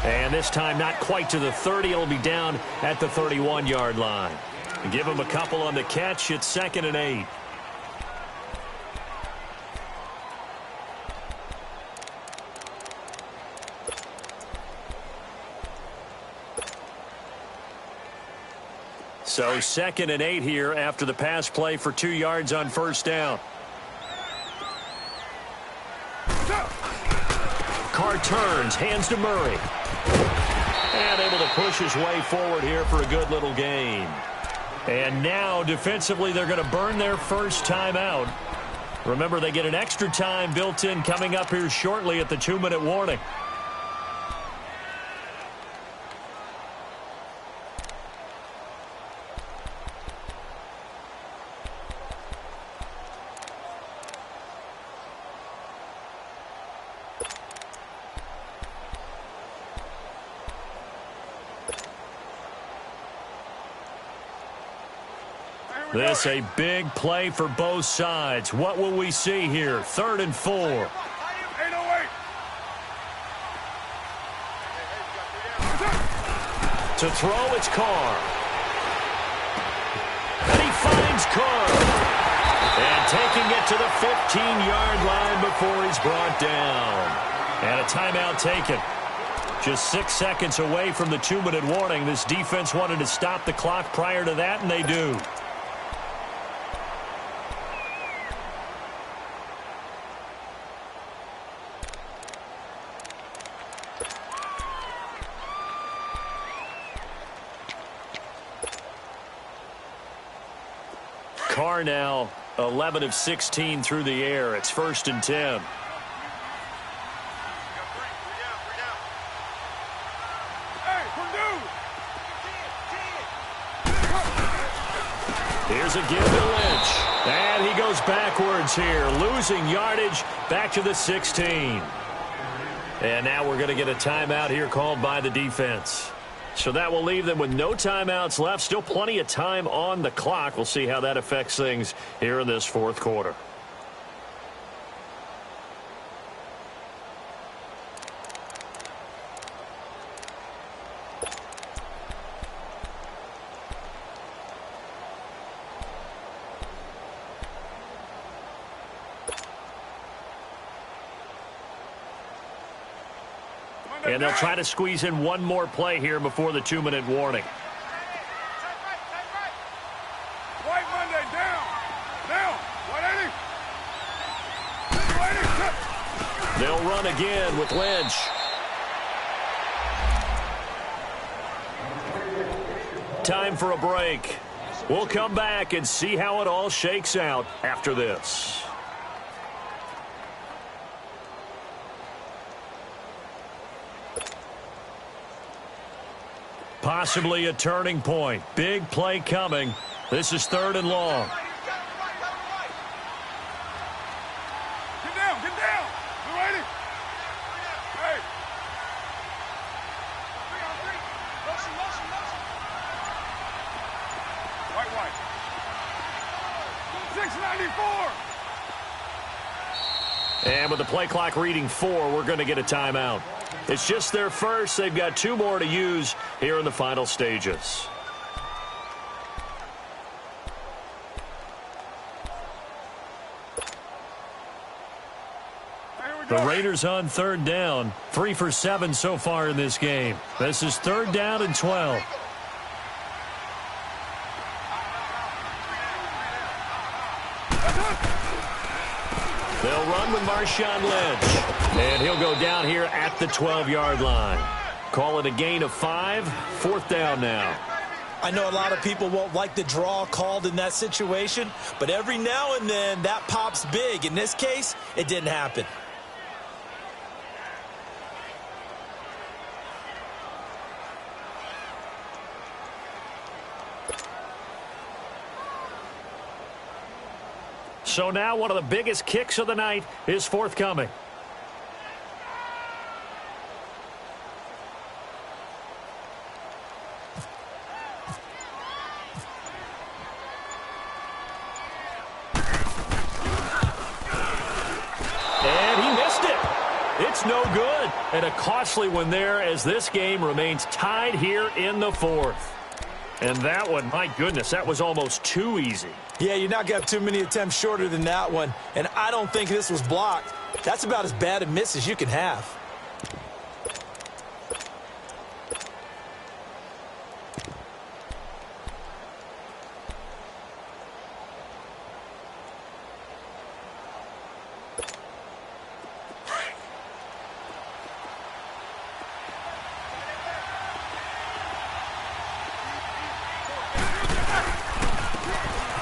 And this time not quite to the 30. It'll be down at the 31-yard line. And give him a couple on the catch. It's 2nd and 8. So 2nd and 8 here after the pass play for 2 yards on first down. Carr turns, hands to Murray. And able to push his way forward here for a good little gain. And now defensively they're going to burn their first timeout. Remember, they get an extra time built in coming up here shortly at the 2-minute warning. This a big play for both sides. What will we see here? 3rd and 4. 808. To throw, it's Carr. And he finds Carr. And taking it to the 15-yard line before he's brought down. And a timeout taken. Just 6 seconds away from the 2-minute warning. This defense wanted to stop the clock prior to that, and they do. Carr now 11 of 16 through the air. It's 1st and 10. Here's a give to Lynch. And he goes backwards here, losing yardage back to the 16. And now we're going to get a timeout here called by the defense. So that will leave them with no timeouts left. Still plenty of time on the clock. We'll see how that affects things here in this 4th quarter. And they'll try to squeeze in one more play here before the 2-minute warning. White Monday, down. 180. They'll run again with Lynch. Time for a break. We'll come back and see how it all shakes out after this. Possibly a turning point. Big play coming. This is 3rd and long. Get down. 280. Hey. 694. And with the play clock reading 4, we're going to get a timeout. It's just their first. They've got 2 more to use here in the final stages. The Raiders on 3rd down. 3 for 7 so far in this game. This is 3rd down and 12. They'll run with Marshawn Lynch. And he'll go down here at the 12-yard line. Call it a gain of 5. 4th down now. I know a lot of people won't like the draw called in that situation, but every now and then that pops big. In this case, it didn't happen. So now one of the biggest kicks of the night is forthcoming. And he missed it. It's no good. And a costly one there as this game remains tied here in the fourth. And that one, my goodness, that was almost too easy. Yeah, you're not got too many attempts shorter than that one. And I don't think this was blocked. That's about as bad a miss as you can have.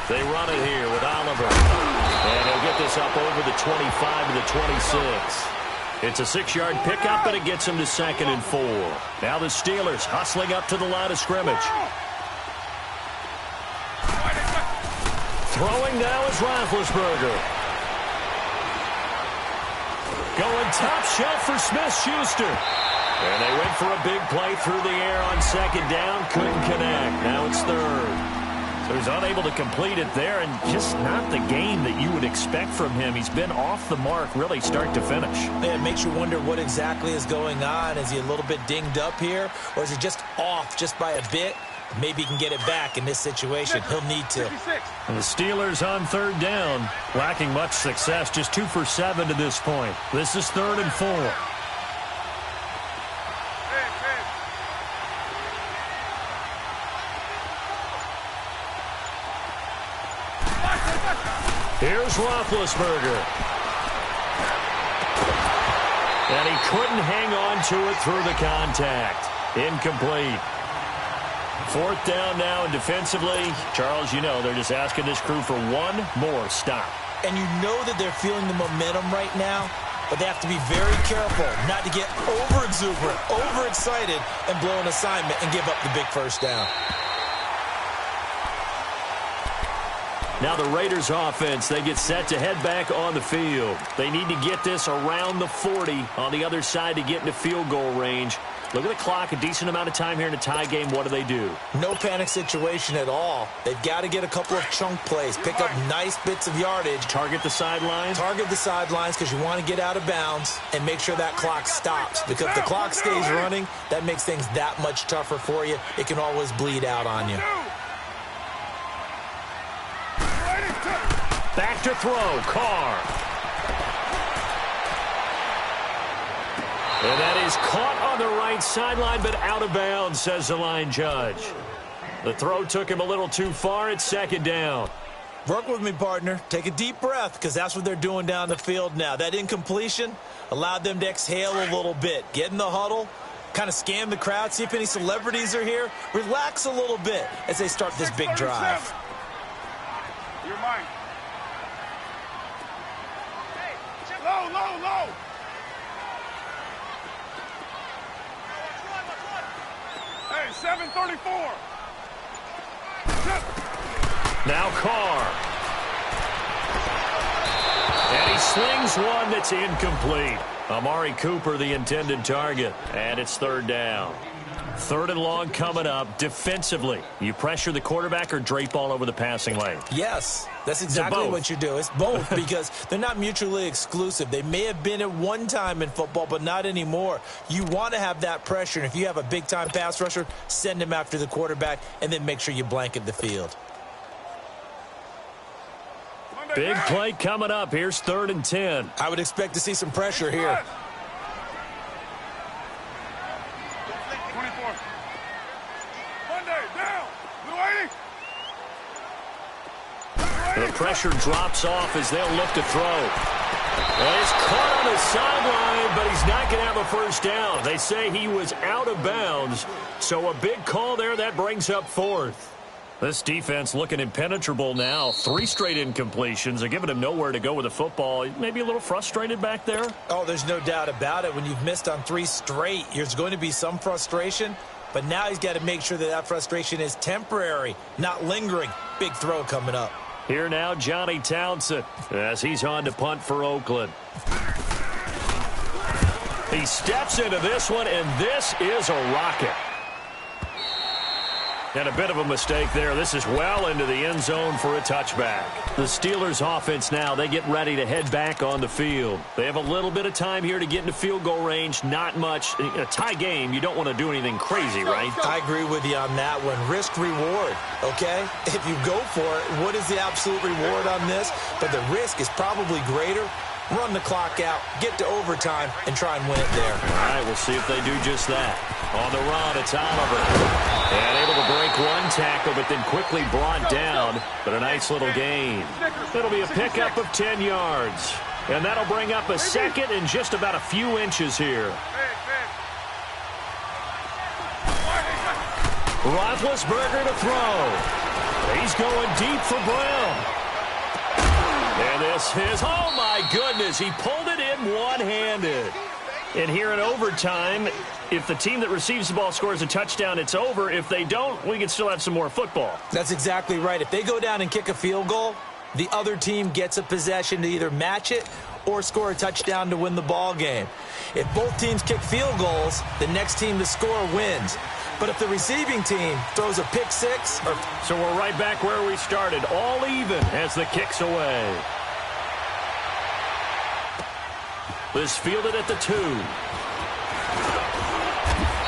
They run it here with Oliver. And he'll get this up over the 25 to the 26. It's a 6-yard pickup, and it gets him to 2nd and 4. Now the Steelers hustling up to the line of scrimmage. Throwing now is Roethlisberger. Going top shelf for Smith-Schuster. And they went for a big play through the air on 2nd down. Couldn't connect. Now it's 3rd. So he's unable to complete it there, and just not the game that you would expect from him. He's been off the mark really start to finish. Yeah, it makes you wonder what exactly is going on. Is he a little bit dinged up here, or is he just off just by a bit? Maybe he can get it back in this situation. He'll need to. And the Steelers on 3rd down, lacking much success, just 2 for 7 to this point. This is 3rd and 4. Here's Roethlisberger. And he couldn't hang on to it through the contact. Incomplete. 4th down now, and defensively, Charles, you know, they're just asking this crew for one more stop. And you know that they're feeling the momentum right now, but they have to be very careful not to get over-exuberant, overexcited, and blow an assignment and give up the big 1st down. Now the Raiders offense, they get set to head back on the field. They need to get this around the 40 on the other side to get into field goal range. Look at the clock, a decent amount of time here in a tie game. What do? No panic situation at all. They've got to get a couple of chunk plays, pick up nice bits of yardage. Target the sidelines? Target the sidelines because you want to get out of bounds and make sure that clock stops. Because if the clock stays running, that makes things that much tougher for you. It can always bleed out on you. Back to throw, Carr. And that is caught on the right sideline, but out of bounds, says the line judge. The throw took him a little too far. It's 2nd down. Work with me, partner. Take a deep breath, because that's what they're doing down the field now. That incompletion allowed them to exhale a little bit. Get in the huddle, kind of scan the crowd, see if any celebrities are here. Relax a little bit as they start this big drive. You're mine. Low, low, low. Hey, 734. Now Carr. And he slings one that's incomplete. Amari Cooper, the intended target. And it's 3rd down. 3rd and long coming up. Defensively, you pressure the quarterback or drape all over the passing lane? Yes, that's exactly what you do. It's both because they're not mutually exclusive. They may have been at one time in football, but not anymore. You want to have that pressure, and if you have a big-time pass rusher, send him after the quarterback, and then make sure you blanket the field. Big play coming up. Here's 3rd and 10. I would expect to see some pressure here. 24. Monday, down. Blue 80. The pressure drops off as they'll look to throw. Well, he's caught on the sideline, but he's not going to have a 1st down. They say he was out of bounds, so a big call there. That brings up 4th. This defense looking impenetrable now. 3 straight incompletions. They're giving him nowhere to go with the football. Maybe a little frustrated back there. Oh, there's no doubt about it. When you've missed on 3 straight, there's going to be some frustration. But now he's got to make sure that that frustration is temporary, not lingering. Big throw coming up. Here now, Johnny Townsend, as he's on to punt for Oakland. He steps into this one, and this is a rocket. And a bit of a mistake there. This is well into the end zone for a touchback. The Steelers offense now, they get ready to head back on the field. They have a little bit of time here to get into field goal range. Not much. In a tie game, you don't want to do anything crazy, right? I agree with you on that one. Risk reward, okay? If you go for it, what is the absolute reward on this? But the risk is probably greater. Run the clock out, get to overtime, and try and win it there. All right, we'll see if they do just that. On the run, it's Oliver. And able to break one tackle, but then quickly brought down. But a nice little gain. It'll be a pickup of 10 yards. And that'll bring up a second and just about a few inches here. Roethlisberger to throw. He's going deep for Brown. And this is, oh my goodness, he pulled it in one-handed. And here in overtime, if the team that receives the ball scores a touchdown, it's over. If they don't, we can still have some more football. That's exactly right. If they go down and kick a field goal, the other team gets a possession to either match it or score a touchdown to win the ball game. If both teams kick field goals, the next team to score wins. But if the receiving team throws a pick six... So we're right back where we started, all even as the kick's away. This fielded at the 2.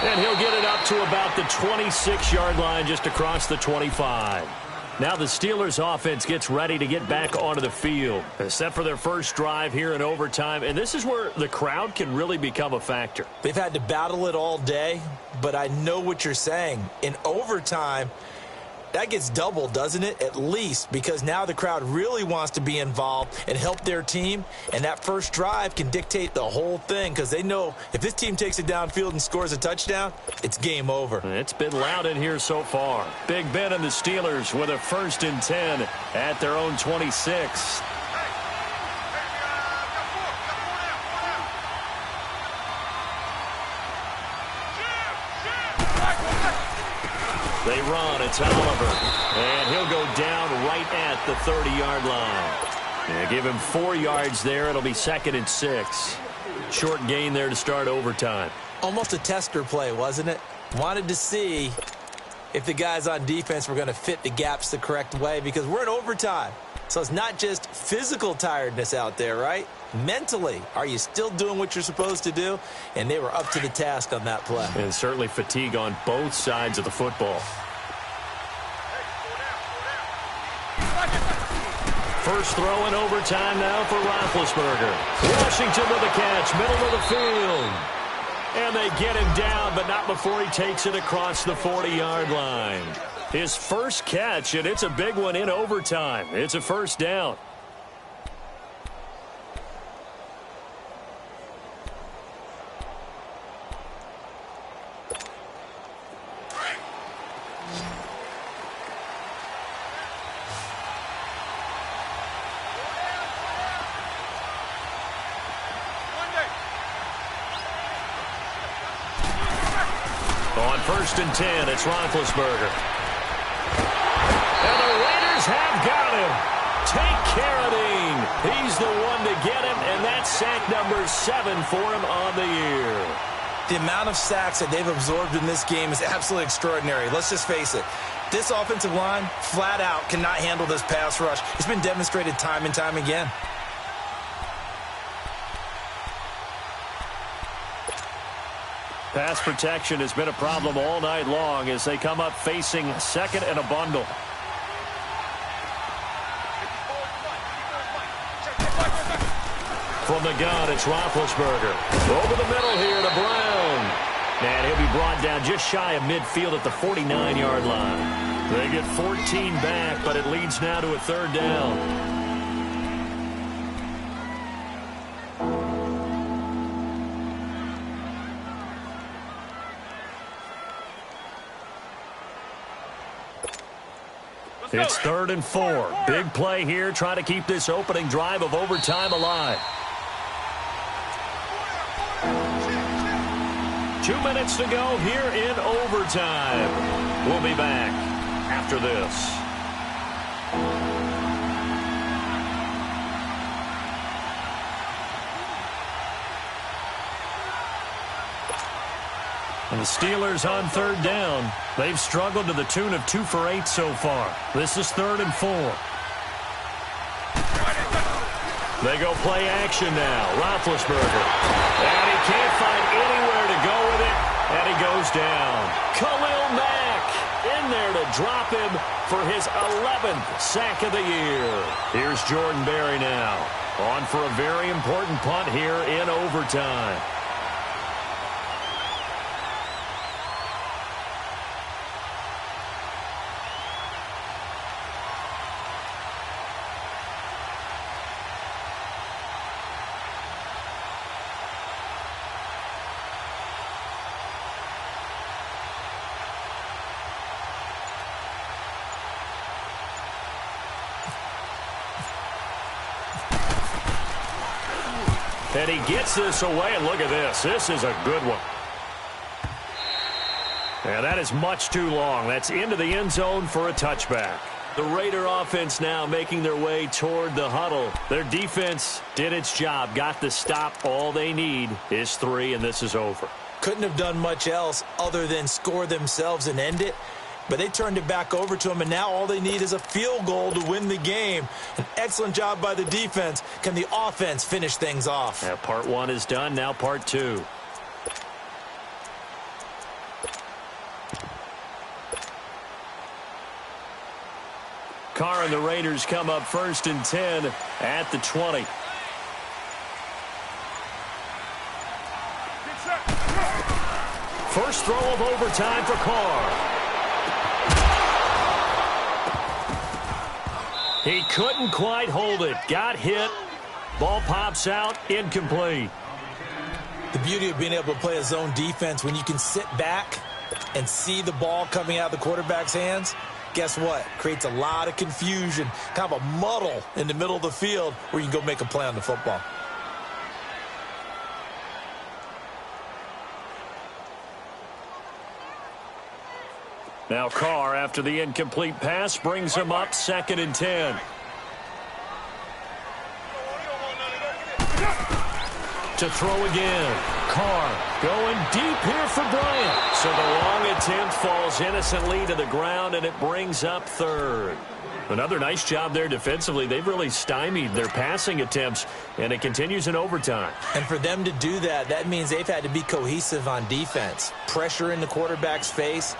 And he'll get it up to about the 26-yard line, just across the 25. Now the Steelers offense gets ready to get back onto the field. Set for their first drive here in overtime. And this is where the crowd can really become a factor. They've had to battle it all day, but I know what you're saying. In overtime, that gets doubled, doesn't it? At least, because now the crowd really wants to be involved and help their team. And that first drive can dictate the whole thing, because they know if this team takes it downfield and scores a touchdown, it's game over. It's been loud in here so far. Big Ben and the Steelers with a 1st and 10 at their own 26. They run, it's Oliver, and he'll go down right at the 30-yard line. Yeah, give him 4 yards there. It'll be 2nd and 6. Short gain there to start overtime. Almost a tester play, wasn't it? Wanted to see if the guys on defense were going to fit the gaps the correct way, because we're in overtime. So it's not just physical tiredness out there, right? Mentally, are you still doing what you're supposed to do? And they were up to the task on that play. And certainly fatigue on both sides of the football. First throw in overtime now for Roethlisberger. Washington with the catch, middle of the field. And they get him down, but not before he takes it across the 40-yard line. His first catch, and it's a big one in overtime. It's a first down. On 1st and 10, it's Roethlisberger. And the Raiders have got him. Take Carradine. He's the one to get him, and that's sack number 7 for him on the year. The amount of sacks that they've absorbed in this game is absolutely extraordinary. Let's just face it. This offensive line, flat out, cannot handle this pass rush. It's been demonstrated time and time again. Pass protection has been a problem all night long as they come up facing 2nd and a bundle. From the gun, it's Roethlisberger. Over the middle here to Brown. And he'll be brought down just shy of midfield at the 49-yard line. They get 14 back, but it leads now to a 3rd down. It's 3rd and 4. Big play here, trying to keep this opening drive of overtime alive. 2 minutes to go here in overtime. We'll be back after this. And the Steelers on third down. They've struggled to the tune of 2 for 8 so far. This is 3rd and 4. They go play action now. Roethlisberger. And he can't find anywhere to go with it. And he goes down. Khalil Mack in there to drop him for his 11th sack of the year. Here's Jordan Berry now. On for a very important punt here in overtime. And he gets this away, and look at this. This is a good one. And that is much too long. That's into the end zone for a touchback. The Raider offense now making their way toward the huddle. Their defense did its job, got the stop. All they need is 3, and this is over. Couldn't have done much else other than score themselves and end it. But they turned it back over to him, and now all they need is a field goal to win the game. An excellent job by the defense. Can the offense finish things off? Yeah, part 1 is done. Now part 2. Carr and the Raiders come up 1st and 10 at the 20. First throw of overtime for Carr. He couldn't quite hold it. Got hit. Ball pops out. Incomplete. The beauty of being able to play a zone defense when you can sit back and see the ball coming out of the quarterback's hands, guess what? Creates a lot of confusion, kind of a muddle in the middle of the field where you can go make a play on the football. Now Carr, after the incomplete pass, brings him up 2nd and 10. To throw again. Carr going deep here for Bryant. So the long attempt falls innocently to the ground, and it brings up 3rd. Another nice job there defensively. They've really stymied their passing attempts, and it continues in overtime. And for them to do that, that means they've had to be cohesive on defense. Pressure in the quarterback's face.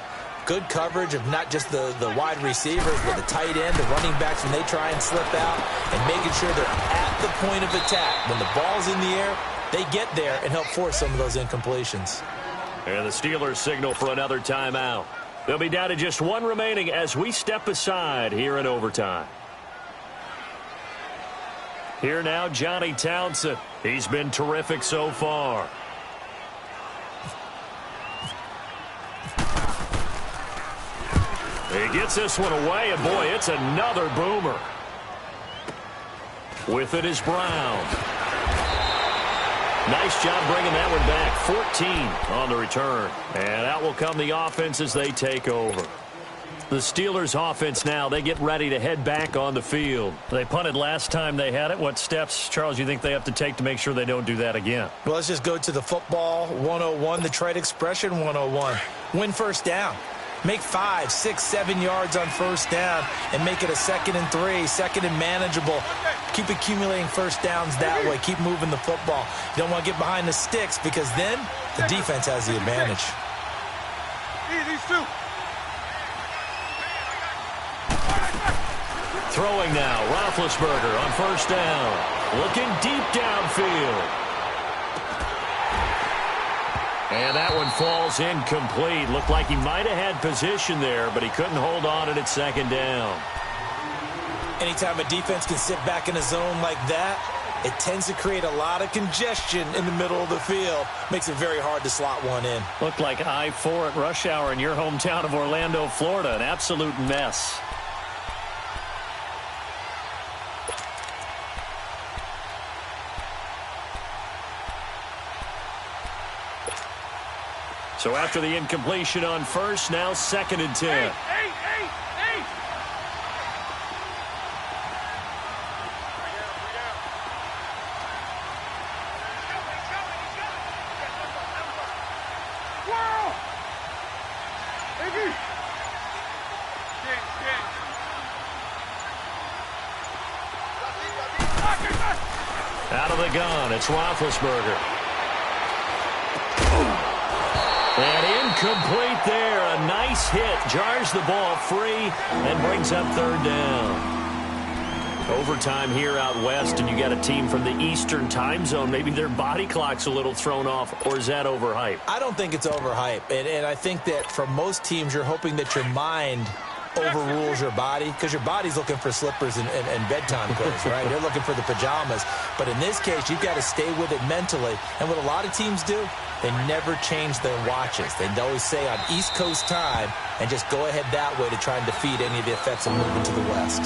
Good coverage of not just the wide receivers, but the tight end, the running backs when they try and slip out, and making sure they're at the point of attack. When the ball's in the air, they get there and help force some of those incompletions. And the Steelers signal for another timeout. They'll be down to just 1 remaining as we step aside here in overtime. Here now, Johnny Townsend. He's been terrific so far. He gets this one away, and boy, it's another boomer. With it is Brown. Nice job bringing that one back. 14 on the return. And out will come the offense as they take over. The Steelers offense now, they get ready to head back on the field. They punted last time they had it. What steps, Charles, you think they have to take to make sure they don't do that again? Well, let's just go to the football 101, the trade expression 101. Win first down. Make 5, 6, 7 yards on first down and make it a 2nd and 3, 2nd and manageable. Keep accumulating first downs that way. Keep moving the football. You don't want to get behind the sticks because then the defense has the advantage. These 2. Throwing now, Roethlisberger on first down. Looking deep downfield. And that one falls incomplete. Looked like he might have had position there, but he couldn't hold on and it's 2nd down. Anytime a defense can sit back in a zone like that, it tends to create a lot of congestion in the middle of the field. Makes it very hard to slot one in. Looked like I-4 at rush hour in your hometown of Orlando, Florida. An absolute mess. So after the incompletion on first, now 2nd and 10. Out of the gun, it's Roethlisberger. And incomplete there. A nice hit. Jars the ball free and brings up third down. Overtime here out west, and you got a team from the Eastern time zone. Maybe their body clock's a little thrown off, or is that overhyped? I don't think it's overhyped. And I think that for most teams, you're hoping that your mind overrules your body, because your body's looking for slippers and bedtime clothes, right? They're looking for the pajamas. But in this case, you've got to stay with it mentally. And what a lot of teams do, they never change their watches. They always say on East Coast time and just go ahead that way to try and defeat any of the effects of moving to the west.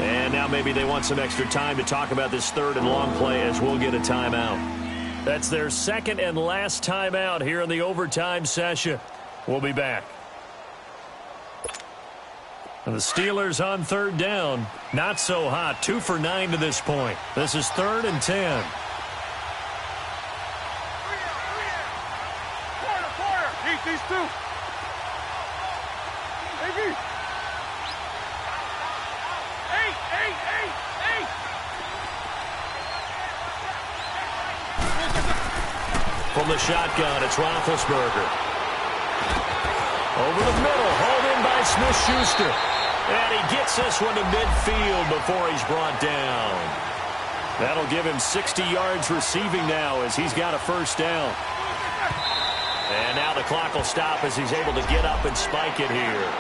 And now maybe they want some extra time to talk about this third and long play as we'll get a timeout. That's their second and last timeout here in the overtime session. We'll be back. And the Steelers on third down. Not so hot. 2 for 9 to this point. This is 3rd and 10. Eat these two. Baby. 8. From the shotgun, it's Roethlisberger. Over the middle, hauled in by Smith-Schuster. And he gets this one to midfield before he's brought down. That'll give him 60 yards receiving now as he's got a first down. And now the clock will stop as he's able to get up and spike it here.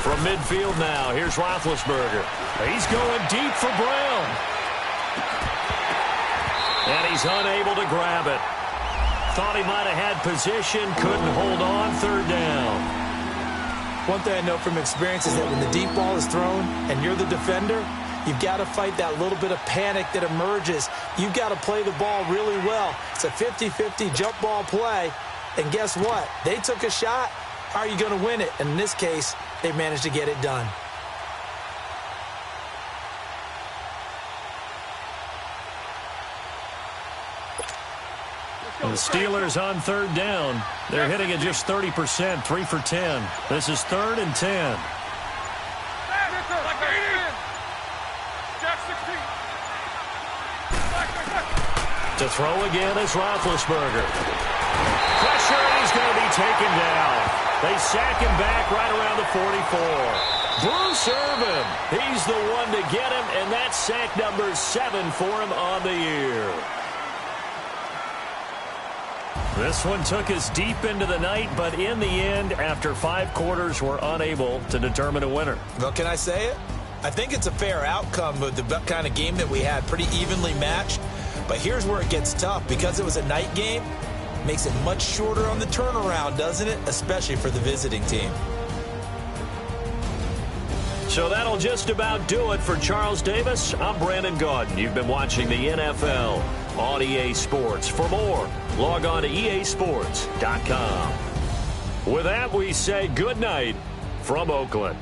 From midfield now, here's Roethlisberger. He's going deep for Brown. And he's unable to grab it. Thought he might have had position, couldn't hold on, third down. One thing I know from experience is that when the deep ball is thrown and you're the defender, you've got to fight that little bit of panic that emerges. You've got to play the ball really well. It's a 50-50 jump ball play. And guess what? They took a shot. How are you going to win it? And in this case, they managed to get it done. And the Steelers on third down. They're hitting at just 30%, 3 for 10. This is 3rd and 10. To throw again is Roethlisberger. Pressure, and he's going to be taken down. They sack him back right around the 44. Bruce Irvin, he's the one to get him, and that's sack number 7 for him on the year. This one took us deep into the night, but in the end, after 5 quarters, we're unable to determine a winner. Well, can I say it? I think it's a fair outcome with the kind of game that we had, pretty evenly matched. But here's where it gets tough. Because it was a night game, makes it much shorter on the turnaround, doesn't it? Especially for the visiting team. So that'll just about do it for Charles Davis. I'm Brandon Gaudin. You've been watching the NFL on EA Sports. For more, log on to easports.com. With that, we say good night from Oakland.